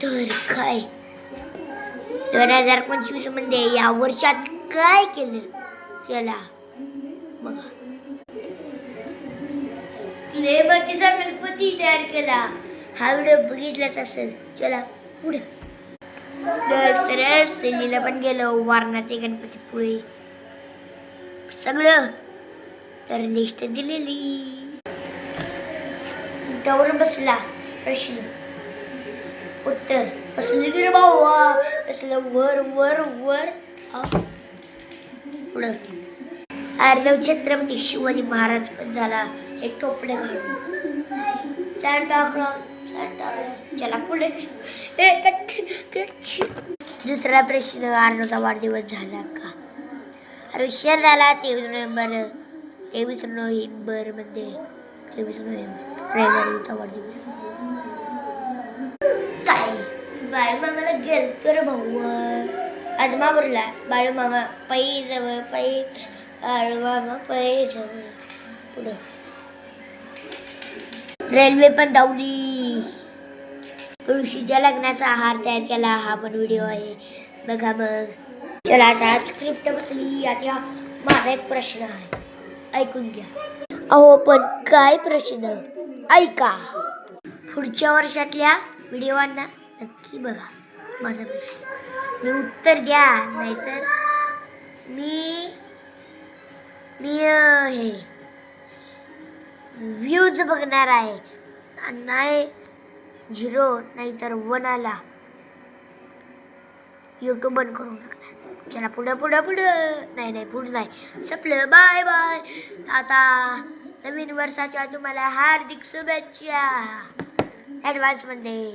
तर काय 2025 मध्ये या वर्षात काय केलं चला बघा. लेबरचा गणपती तयार केला. हा व्हिडिओ बघितलाच असेल. चला पुढे. तर दिल्लीला पण गेलो. वारणाचे गणपती पुढे सगळं तर लिस्ट दिलेली. त्यावर बसला प्रश्न उत्तर बसले की रे भावा असलं वर वर वर पुढं अर्णव छत्रपती शिवाजी महाराज पण झाला एक टोपडे घालून सांता क्लॉज चला पुढे. दुसरा प्रश्न अर्णवचा वाढदिवस झाला का? आयुष्य झाला 23 नोव्हेंबर मध्ये 23 नोव्हेंबर रविवारी वाढदिवस. काय बाळूमामाला गेलतो रे भाऊ आजमापूरला. बाळूमामा पै जवळ पै बाळूमामा पै जवळ पुढं रेल्वे पण धावली. तुळशीच्या लग्नाचा आहार तयार केला हा पण व्हिडिओ आहे बघा मग. चला आता स्क्रिप्ट बसली. आता माझा एक प्रश्न आहे ऐकून घ्या. अहो पण काय प्रश्न ऐका. पुढच्या वर्षातल्या व्हिडिओंना नक्की बघा माझा प्रश्न. मी उत्तर द्या नाहीतर मी हे व्ह्यूज बघणार आहे. नाही 0 नाहीतर 1 आला यूट्यूब बंद करून टाकणार. चला पुढं पुढं पुढं नाही पुढं नाही संपलं. Bye bye. आता नवीन वर्षाच्या तुम्हाला हार्दिक शुभेच्छा ॲडव्हान्समध्ये.